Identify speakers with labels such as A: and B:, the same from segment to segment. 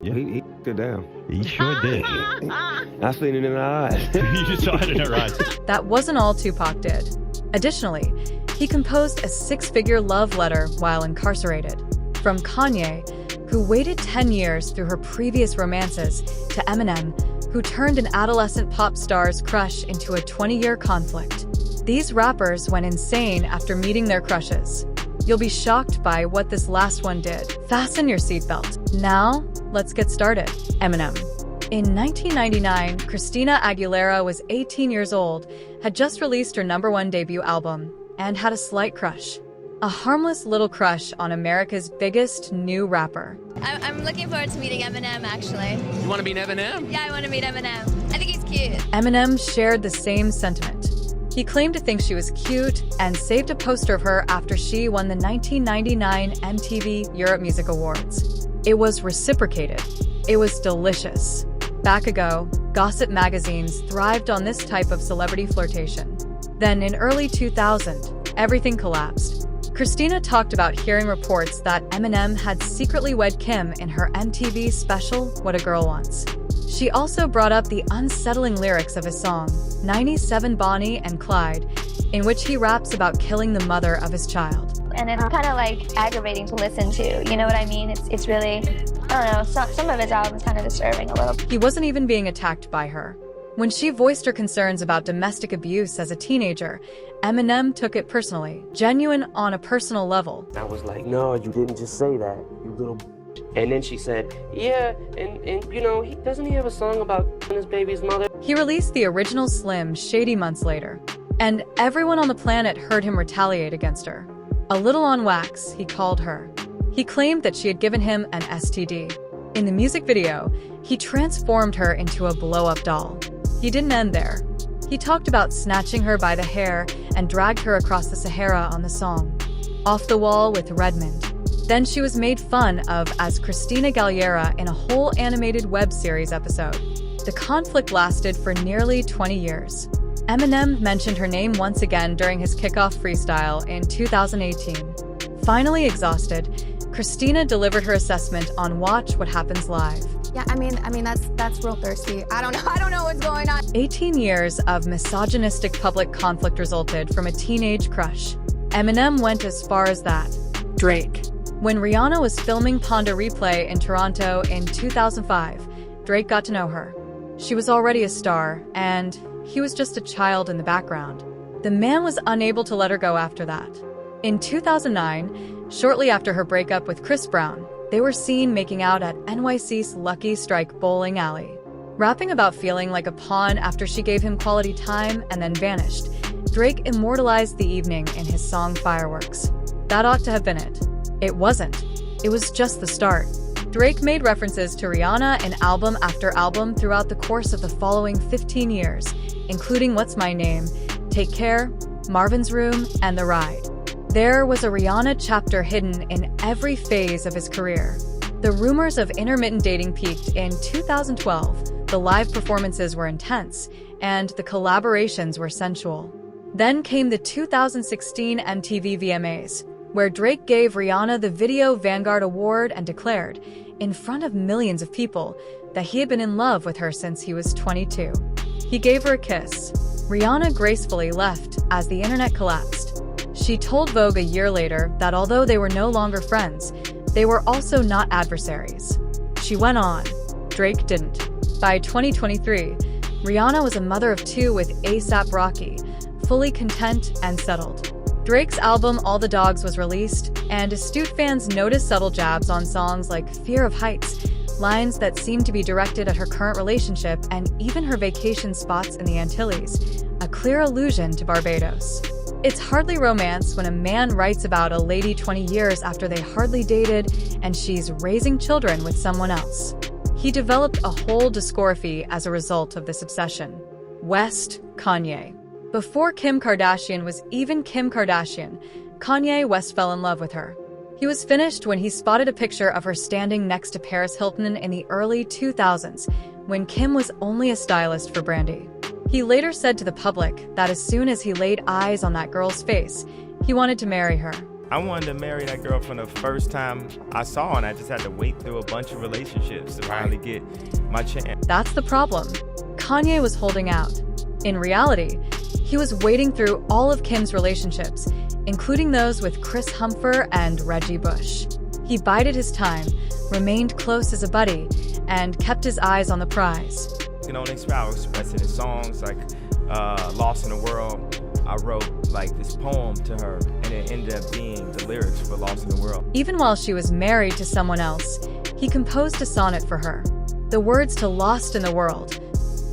A: Yeah, he it down.
B: He sure did.
A: I seen it in her eyes.
B: You saw it in her eyes.
C: That wasn't all Tupac did. Additionally, he composed a six-figure love letter while incarcerated. From Kanye, who waited 10 years through her previous romances, to Eminem, who turned an adolescent pop star's crush into a 20-year conflict. These rappers went insane after meeting their crushes. You'll be shocked by what this last one did. Fasten your seatbelt. Now, let's get started. Eminem. In 1999, Christina Aguilera was 18 years old, had just released her #1 debut album, and had a slight crush. A harmless little crush on America's biggest new rapper.
D: I'm looking forward to meeting Eminem, actually.
E: You want to meet Eminem?
D: Yeah, I want to meet Eminem. I think he's cute.
C: Eminem shared the same sentiment. He claimed to think she was cute and saved a poster of her after she won the 1999 MTV Europe Music Awards. It was reciprocated. It was delicious. Back ago, gossip magazines thrived on this type of celebrity flirtation. Then in early 2000, everything collapsed. Christina talked about hearing reports that Eminem had secretly wed Kim in her MTV special, What a Girl Wants. She also brought up the unsettling lyrics of his song, 97 Bonnie and Clyde, in which he raps about killing the mother of his child.
D: And it's kind of like aggravating to listen to, you know what I mean? It's really, I don't know, some of his albums kind of disturbing a little.
C: He wasn't even being attacked by her. When she voiced her concerns about domestic abuse as a teenager, Eminem took it personally, genuine on a personal level.
F: I was like, no, you didn't just say that, you little b-. And then she said, yeah, and you know, doesn't he have a song about his baby's mother?
C: He released the original Slim Shady months later, and everyone on the planet heard him retaliate against her. A little on wax, he called her. He claimed that she had given him an STD. In the music video, he transformed her into a blow-up doll. He didn't end there. He talked about snatching her by the hair and dragged her across the Sahara on the song, Off the Wall with Redmond. Then she was made fun of as Christina Aguilera in a whole animated web series episode. The conflict lasted for nearly 20 years. Eminem mentioned her name once again during his kickoff freestyle in 2018. Finally exhausted, Christina delivered her assessment on Watch What Happens Live.
G: Yeah, I mean that's real thirsty. I don't know what's going on.
C: 18 years of misogynistic public conflict resulted from a teenage crush. Eminem went as far as that. Drake. When Rihanna was filming Ponda Replay in Toronto in 2005, Drake got to know her. She was already a star, and he was just a child in the background. The man was unable to let her go after that. In 2009, shortly after her breakup with Chris Brown, they were seen making out at NYC's Lucky Strike bowling alley. Rapping about feeling like a pawn after she gave him quality time and then vanished, Drake immortalized the evening in his song Fireworks. That ought to have been it. It wasn't. It was just the start. Drake made references to Rihanna in album after album throughout the course of the following 15 years, including What's My Name, Take Care, Marvin's Room, and The Ride. There was a Rihanna chapter hidden in every phase of his career. The rumors of intermittent dating peaked in 2012, the live performances were intense, and the collaborations were sensual. Then came the 2016 MTV VMAs, where Drake gave Rihanna the Video Vanguard Award and declared, in front of millions of people, that he had been in love with her since he was 22. He gave her a kiss. Rihanna gracefully left as the internet collapsed. She told Vogue a year later that although they were no longer friends, they were also not adversaries. She went on. Drake didn't. By 2023, Rihanna was a mother of two with A$AP Rocky, fully content and settled. Drake's album All the Dogs was released, and astute fans noticed subtle jabs on songs like Fear of Heights, lines that seemed to be directed at her current relationship and even her vacation spots in the Antilles, a clear allusion to Barbados. It's hardly romance when a man writes about a lady 20 years after they hardly dated and she's raising children with someone else. He developed a whole discography as a result of this obsession. West, Kanye. Before Kim Kardashian was even Kim Kardashian, Kanye West fell in love with her. He was finished when he spotted a picture of her standing next to Paris Hilton in the early 2000s, when Kim was only a stylist for Brandy. He later said to the public that as soon as he laid eyes on that girl's face, he wanted to marry her.
E: I wanted to marry that girl from the first time I saw her, and I just had to wait through a bunch of relationships to finally get my chance.
C: That's the problem. Kanye was holding out. In reality, he was wading through all of Kim's relationships, including those with Chris Humphries and Reggie Bush. He bided his time, remained close as a buddy, and kept his eyes on the prize.
E: You know, next I expressed it in songs like Lost in the World. I wrote like this poem to her, and it ended up being the lyrics for Lost in the World.
C: Even while she was married to someone else, he composed a sonnet for her. The words to Lost in the World,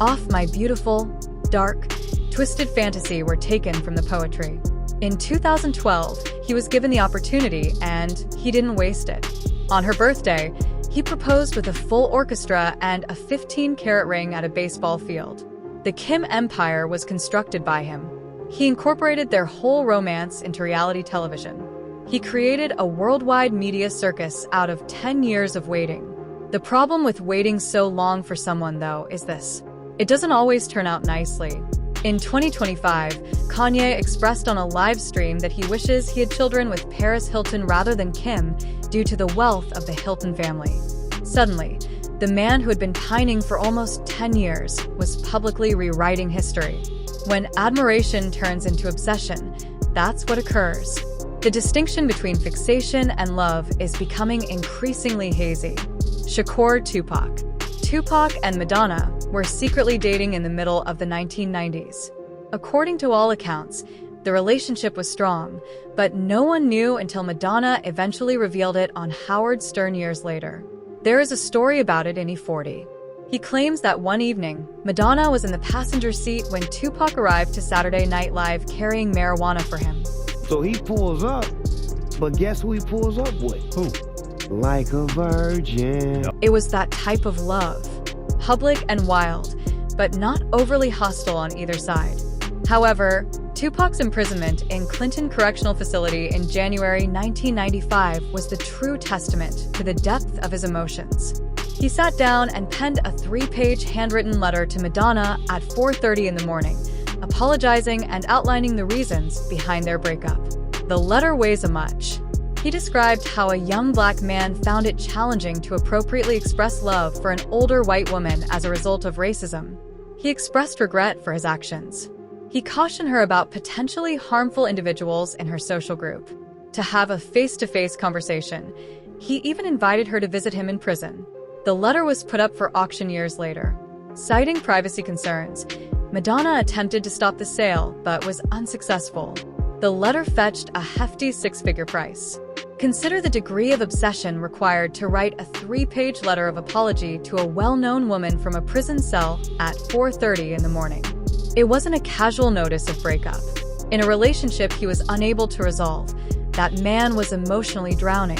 C: "Off my beautiful, dark, twisted fantasy" were taken from the poetry. In 2012, he was given the opportunity, and he didn't waste it. On her birthday, he proposed with a full orchestra and a 15-carat ring at a baseball field. The Kim empire was constructed by him. He incorporated their whole romance into reality television. He created a worldwide media circus out of 10 years of waiting. The problem with waiting so long for someone, though, is this. It doesn't always turn out nicely. In 2025, Kanye expressed on a live stream that he wishes he had children with Paris Hilton rather than Kim due to the wealth of the Hilton family. Suddenly, the man who had been pining for almost 10 years was publicly rewriting history. When admiration turns into obsession, that's what occurs. The distinction between fixation and love is becoming increasingly hazy. Shakur Tupac. Tupac and Madonna were secretly dating in the middle of the 1990s. According to all accounts, the relationship was strong, but no one knew until Madonna eventually revealed it on Howard Stern years later. There is a story about it in E40. He claims that one evening, Madonna was in the passenger seat when Tupac arrived to Saturday Night Live carrying marijuana for him.
A: So he pulls up, but guess who he pulls up with?
B: Who?
A: Like a virgin.
C: It was that type of love. Public and wild, but not overly hostile on either side. However, Tupac's imprisonment in Clinton Correctional Facility in January 1995 was the true testament to the depth of his emotions. He sat down and penned a 3-page handwritten letter to Madonna at 4:30 in the morning, apologizing and outlining the reasons behind their breakup. The letter weighs a much. He described how a young black man found it challenging to appropriately express love for an older white woman as a result of racism. He expressed regret for his actions. He cautioned her about potentially harmful individuals in her social group. To have a face-to-face conversation, he even invited her to visit him in prison. The letter was put up for auction years later. Citing privacy concerns, Madonna attempted to stop the sale, but was unsuccessful. The letter fetched a hefty 6-figure price. Consider the degree of obsession required to write a 3-page letter of apology to a well-known woman from a prison cell at 4:30 in the morning. It wasn't a casual notice of breakup. In a relationship he was unable to resolve, that man was emotionally drowning.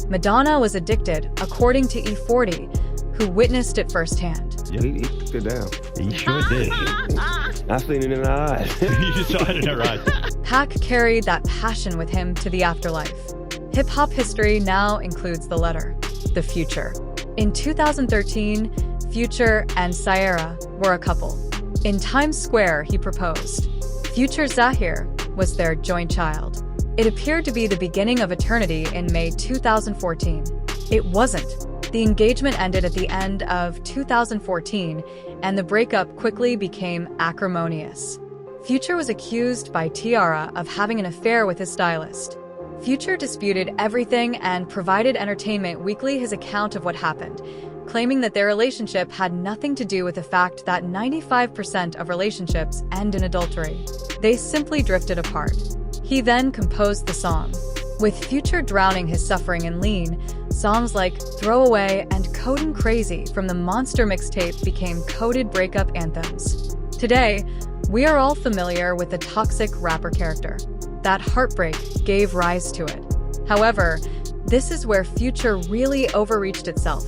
C: Madonna was addicted, according to E40, who witnessed it firsthand.
A: He took it down.
B: He sure did.
A: I seen it in her eyes.
B: You saw it in her eyes.
C: Pac carried that passion with him to the afterlife. Hip-hop history now includes the letter, The Future. In 2013, Future and Sierra were a couple. In Times Square, he proposed. Future Zahir was their joint child. It appeared to be the beginning of eternity in May 2014. It wasn't. The engagement ended at the end of 2014, and the breakup quickly became acrimonious. Future was accused by Tiara of having an affair with his stylist. Future disputed everything and provided Entertainment Weekly his account of what happened, claiming that their relationship had nothing to do with the fact that 95% of relationships end in adultery. They simply drifted apart. He then composed the song. With Future drowning his suffering in lean, songs like Throwaway and Codin' Crazy from the Monster mixtape became coded breakup anthems. Today, we are all familiar with the toxic rapper character. That heartbreak gave rise to it. However, this is where Future really overreached itself.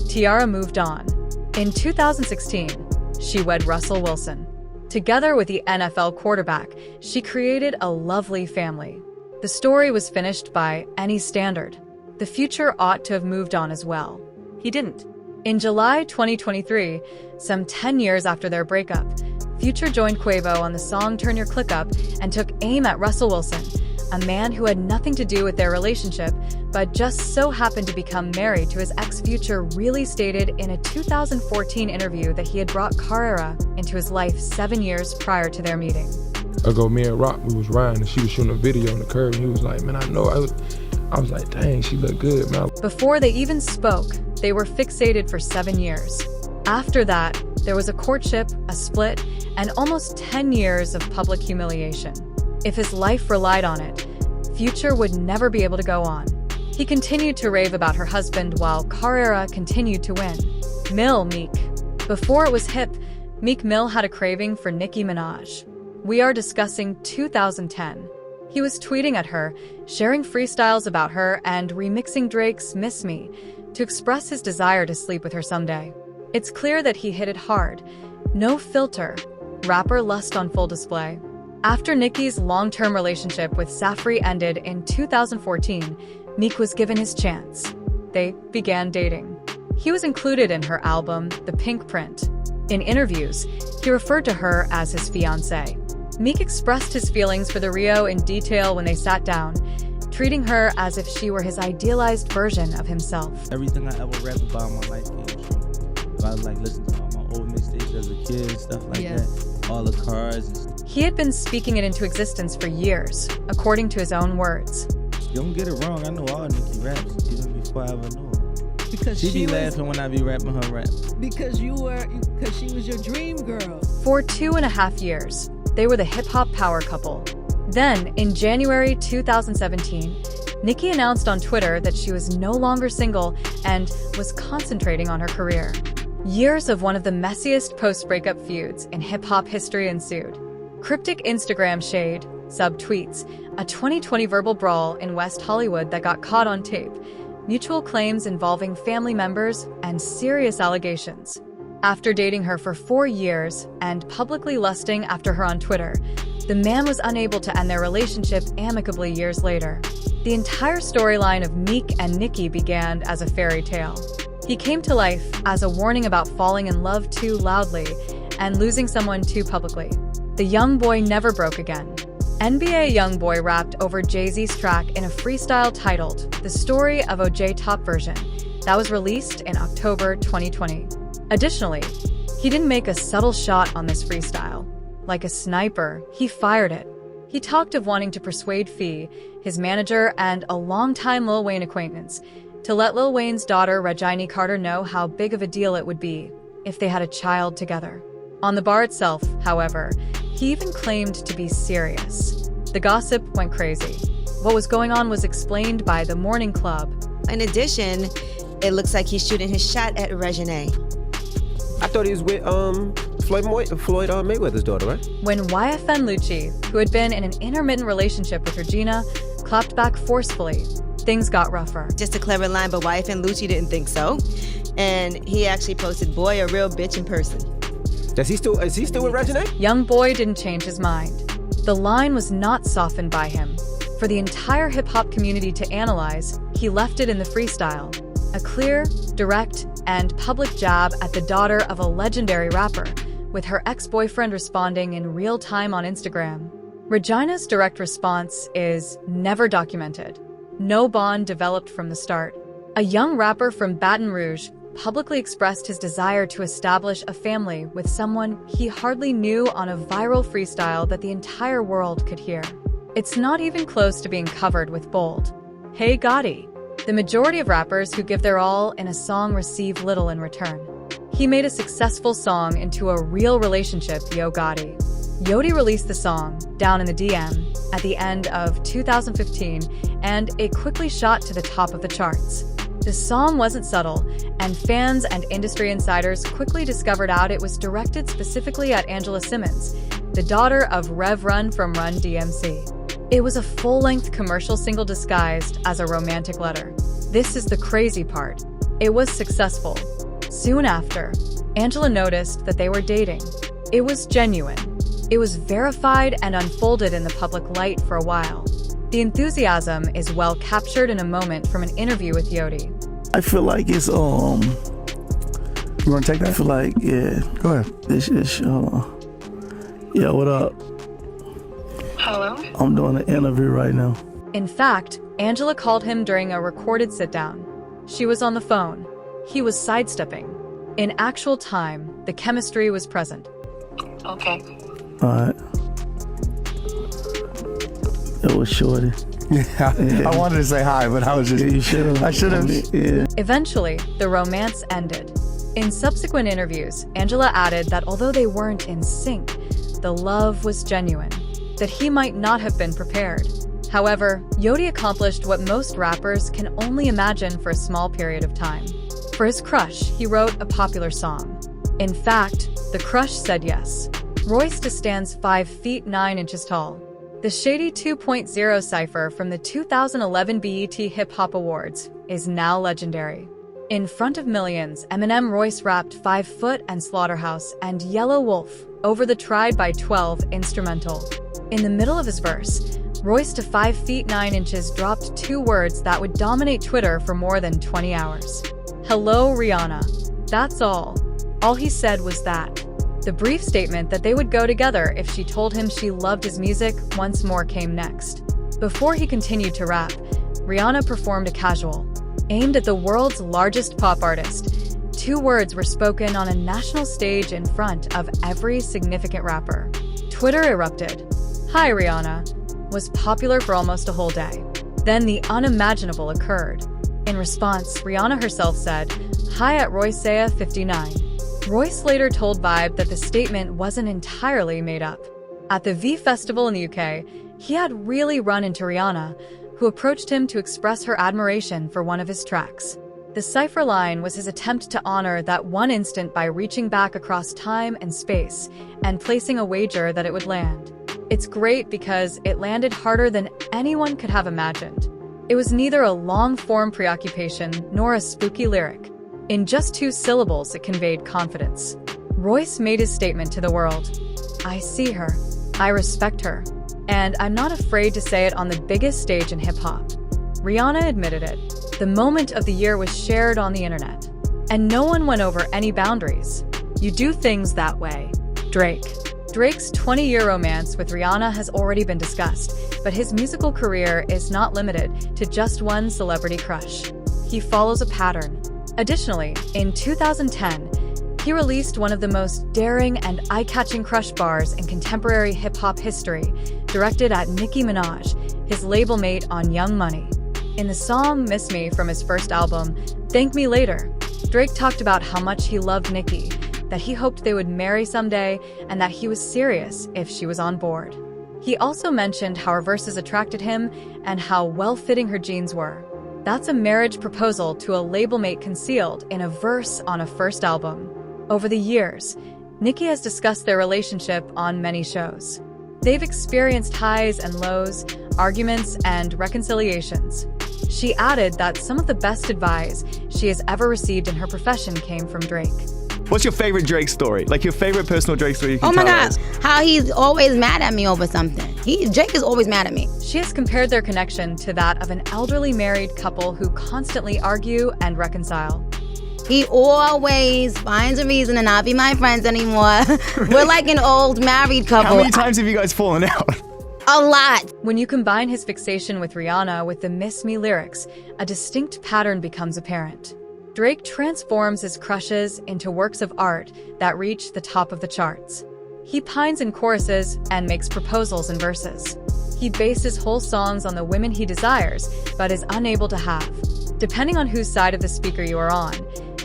C: Tiara moved on. In 2016, she wed Russell Wilson. Together with the NFL quarterback, she created a lovely family. The story was finished by any standard. The Future ought to have moved on as well. He didn't. In July 2023, some 10 years after their breakup, Future joined Quavo on the song Turn Your Click Up and took aim at Russell Wilson, a man who had nothing to do with their relationship, but just so happened to become married to his ex-Future, really stated in a 2014 interview that he had brought Carrera into his life 7 years prior to their meeting.
H: Me and Rock, we was riding and she was shooting a video on the curb and he was like, man, I know. I was like, dang, she look good, man.
C: Before they even spoke, they were fixated for 7 years. After that, there was a courtship, a split, and almost 10 years of public humiliation. If his life relied on it, Future would never be able to go on. He continued to rave about her husband while Carrera continued to win. Meek. Before it was hip, Meek Mill had a craving for Nicki Minaj. We are discussing 2010. He was tweeting at her, sharing freestyles about her, and remixing Drake's Miss Me to express his desire to sleep with her someday. It's clear that he hit it hard. No filter. Rapper lust on full display. After Nicki's long-term relationship with Safri ended in 2014, Meek was given his chance. They began dating. He was included in her album, The Pink Print. In interviews, he referred to her as his fiancée. Meek expressed his feelings for the Rio in detail when they sat down, treating her as if she were his idealized version of himself.
I: Everything I ever rapped about in my life came true. If I like listen to all my old mixtapes as a kid, stuff like that, all the cars and stuff.
C: He had been speaking it into existence for years, according to his own words.
I: Don't get it wrong, I know all Nicki raps, even before I ever knew her.
J: Because
I: she be laughing when I be rapping her rap.
J: Because she was your dream girl.
C: For 2.5 years, they were the hip-hop power couple. Then, in January 2017, Nicki announced on Twitter that she was no longer single and was concentrating on her career. Years of one of the messiest post-breakup feuds in hip-hop history ensued. Cryptic Instagram shade, sub-tweets, a 2020 verbal brawl in West Hollywood that got caught on tape, mutual claims involving family members, and serious allegations. After dating her for 4 years and publicly lusting after her on Twitter, the man was unable to end their relationship amicably years later. The entire storyline of Meek and Nicki began as a fairy tale. He came to life as a warning about falling in love too loudly and losing someone too publicly. The young boy never broke again. NBA YoungBoy rapped over Jay-Z's track in a freestyle titled The Story of OJ Top Version that was released in October 2020. Additionally, he didn't make a subtle shot on this freestyle. Like a sniper, he fired it. He talked of wanting to persuade Fee, his manager and a longtime Lil Wayne acquaintance, to let Lil Wayne's daughter Regina Carter know how big of a deal it would be if they had a child together. On the bar itself, however, he even claimed to be serious. The gossip went crazy. What was going on was explained by The Morning Club.
K: In addition, it looks like he's shooting his shot at Regina.
F: I thought he was with Floyd Mayweather's daughter, right?
C: When YFN Lucci, who had been in an intermittent relationship with Regina, clapped back forcefully, things got rougher.
K: Just a clever line, but YFN Lucci didn't think so. And he actually posted, boy, a real bitch in person.
F: Is he still with Regina?
C: Young boy didn't change his mind. The line was not softened by him. For the entire hip-hop community to analyze, he left it in the freestyle. A clear, direct, and public jab at the daughter of a legendary rapper, with her ex-boyfriend responding in real time on Instagram. Regina's direct response is never documented. No bond developed from the start. A young rapper from Baton Rouge publicly expressed his desire to establish a family with someone he hardly knew on a viral freestyle that the entire world could hear. It's not even close to being covered with bold. Hey Gotti. The majority of rappers who give their all in a song receive little in return. He made a successful song into a real relationship, Yo Gotti. Yachty released the song, Down in the DM, at the end of 2015, and it quickly shot to the top of the charts. The song wasn't subtle, and fans and industry insiders quickly discovered out it was directed specifically at Angela Simmons, the daughter of Rev Run from Run DMC. It was a full-length commercial single disguised as a romantic letter. This is the crazy part. It was successful. Soon after, Angela noticed that they were dating. It was genuine. It was verified and unfolded in the public light for a while. The enthusiasm is well captured in a moment from an interview with Yachty.
L: I feel like it's, you wanna take that? I feel like, yeah, go ahead. It's, yeah, what up?
M: Hello?
L: I'm doing an interview right now.
C: In fact, Angela called him during a recorded sit-down. She was on the phone. He was sidestepping. In actual time, the chemistry was present.
M: Okay.
L: All right. It was Shorty.
N: Yeah, I wanted to say hi, but I was just...
L: You should have.
N: I should have.
L: Yeah.
C: Eventually, the romance ended. In subsequent interviews, Angela added that although they weren't in sync, the love was genuine, that he might not have been prepared. However, Yodi accomplished what most rappers can only imagine for a small period of time. For his crush, he wrote a popular song. In fact, the crush said yes. Royce stands 5 feet 9 inches tall. The Shady 2.0 cipher from the 2011 BET Hip Hop Awards is now legendary. In front of millions, Eminem Royce rapped 5 Foot and Slaughterhouse and Yellow Wolf over the Tried by 12 instrumental. In the middle of his verse, Royce to 5 feet 9 inches dropped 2 words that would dominate Twitter for more than 20 hours. Hello, Rihanna. That's all. All he said was that. The brief statement that they would go together if she told him she loved his music once more came next. Before he continued to rap, Rihanna performed a casual, aimed at the world's largest pop artist. 2 words were spoken on a national stage in front of every significant rapper. Twitter erupted. Hi, Rihanna was popular for almost a whole day. Then the unimaginable occurred. In response, Rihanna herself said, "Hi at Roycea 59. Royce later told Vibe that the statement wasn't entirely made up. At the V Festival in the UK, he had really run into Rihanna, who approached him to express her admiration for one of his tracks. The cipher line was his attempt to honor that one instant by reaching back across time and space and placing a wager that it would land. It's great because it landed harder than anyone could have imagined. It was neither a long-form preoccupation nor a spooky lyric. In just 2 syllables, it conveyed confidence. Royce made his statement to the world. I see her. I respect her. And I'm not afraid to say it on the biggest stage in hip-hop. Rihanna admitted it. The moment of the year was shared on the internet. And no one went over any boundaries. You do things that way. Drake. Drake's 20-year romance with Rihanna has already been discussed, but his musical career is not limited to just one celebrity crush. He follows a pattern. Additionally, in 2010, he released one of the most daring and eye-catching crush bars in contemporary hip-hop history, directed at Nicki Minaj, his label mate on Young Money. In the song Miss Me from his first album, Thank Me Later, Drake talked about how much he loved Nicki, that he hoped they would marry someday, and that he was serious if she was on board. He also mentioned how her verses attracted him and how well-fitting her jeans were. That's a marriage proposal to a label mate concealed in a verse on a first album. Over the years, Nicki has discussed their relationship on many shows. They've experienced highs and lows, arguments and reconciliations. She added that some of the best advice she has ever received in her profession came from Drake.
N: What's your favorite Drake story? Like your favorite personal Drake story you can
M: Oh my
N: tell
M: God,
N: us?
M: how he's always mad at me over something. Drake is always mad at me.
C: She has compared their connection to that of an elderly married couple who constantly argue and reconcile.
M: He always finds a reason to not be my friends anymore. We're like an old married couple.
N: How many times have you guys fallen out?
M: A lot.
C: When you combine his fixation with Rihanna with the Miss Me lyrics, a distinct pattern becomes apparent. Drake transforms his crushes into works of art that reach the top of the charts. He pines in choruses and makes proposals in verses. He bases whole songs on the women he desires, but is unable to have. Depending on whose side of the speaker you are on,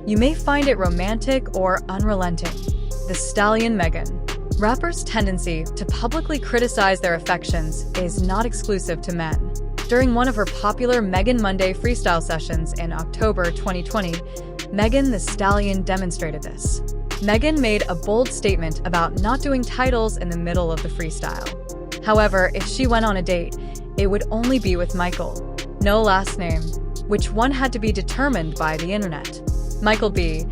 C: you may find it romantic or unrelenting. The stallion Megan. Rappers' tendency to publicly criticize their affections is not exclusive to men. During one of her popular Megan Monday freestyle sessions in October 2020, Megan Thee Stallion demonstrated this. Megan made a bold statement about not doing titles in the middle of the freestyle. However, if she went on a date, it would only be with Michael. No last name, which one had to be determined by the internet. Michael B.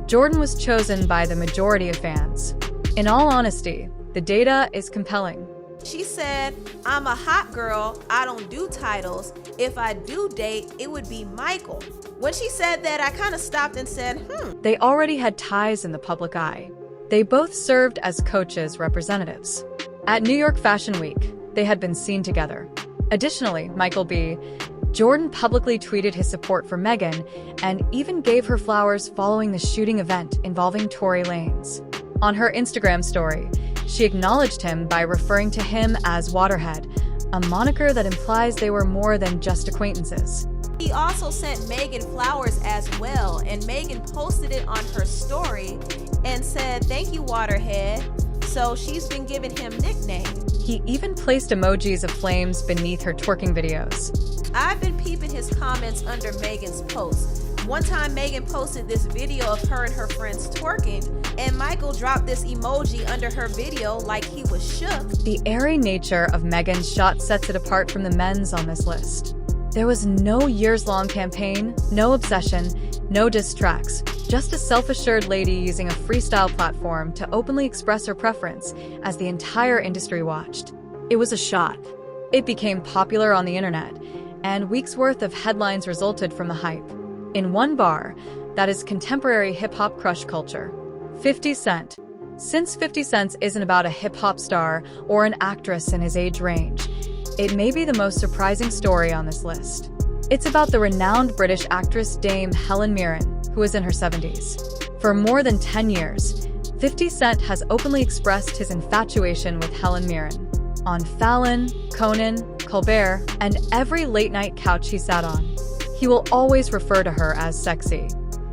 C: Jordan was chosen by the majority of fans. In all honesty, the data is compelling.
O: She said, I'm a hot girl, I don't do titles. If I do date, it would be Michael. When she said that, I kind of stopped and said,
C: They already had ties in the public eye. They both served as coaches' representatives. At New York Fashion Week, they had been seen together. Additionally, Michael B. Jordan publicly tweeted his support for Megan and even gave her flowers following the shooting event involving Tory Lanez. On her Instagram story, she acknowledged him by referring to him as Waterhead, a moniker that implies they were more than just acquaintances.
O: He also sent Megan flowers as well, and Megan posted it on her story and said, "Thank you, Waterhead." So she's been giving him nicknames.
C: He even placed emojis of flames beneath her twerking videos.
O: I've been peeping his comments under Megan's post. One time Megan posted this video of her and her friends twerking, and Michael dropped this emoji under her video like he was shook.
C: The airy nature of Megan's shot sets it apart from the men's on this list. There was no years-long campaign, no obsession, no diss tracks, just a self-assured lady using a freestyle platform to openly express her preference as the entire industry watched. It was a shot. It became popular on the internet, and weeks' worth of headlines resulted from the hype. In one bar, that is contemporary hip-hop crush culture. 50 Cent. Since 50 Cent isn't about a hip-hop star or an actress in his age range, it may be the most surprising story on this list. It's about the renowned British actress Dame Helen Mirren, who is in her 70s. For more than 10 years, 50 Cent has openly expressed his infatuation with Helen Mirren. On Fallon, Conan, Colbert, and every late-night couch he sat on, he will always refer to her as sexy.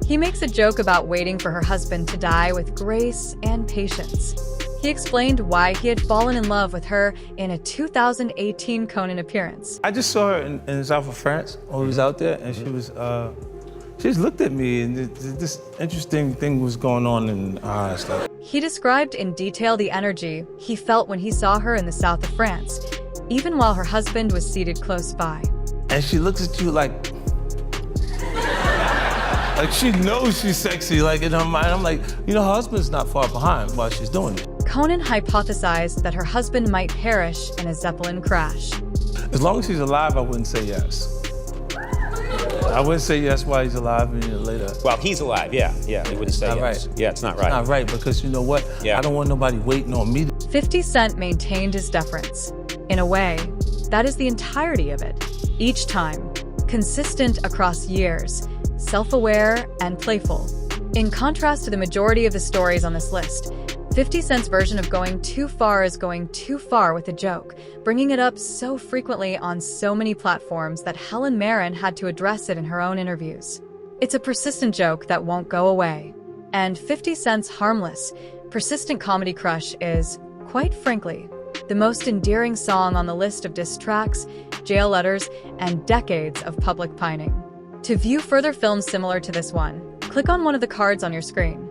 C: He makes a joke about waiting for her husband to die with grace and patience. He explained why he had fallen in love with her in a 2018 Conan appearance.
I: I just saw her in the south of France when we was out there, and she just looked at me, and this interesting thing was going on in her eyes.
C: He described in detail the energy he felt when he saw her in the south of France, even while her husband was seated close by.
I: And she looks at you like she knows she's sexy, like in her mind. I'm like, her husband's not far behind while she's doing it.
C: Conan hypothesized that her husband might perish in a Zeppelin crash.
I: As long as he's alive, I wouldn't say yes. I wouldn't say yes while he's alive and later.
P: Well, he's alive, yeah, he wouldn't say yes.
I: Right.
P: Yeah, it's not right.
I: It's not right, because you know what? Yeah. I don't want nobody waiting on me.
C: 50 Cent maintained his deference. In a way, that is the entirety of it. Each time, consistent across years, self-aware and playful. In contrast to the majority of the stories on this list, 50 Cent's version of going too far is going too far with a joke, bringing it up so frequently on so many platforms that Helen Mirren had to address it in her own interviews. It's a persistent joke that won't go away. And 50 Cent's harmless, persistent comedy crush is, quite frankly, the most endearing song on the list of diss tracks, jail letters, and decades of public pining. To view further films similar to this one, click on one of the cards on your screen.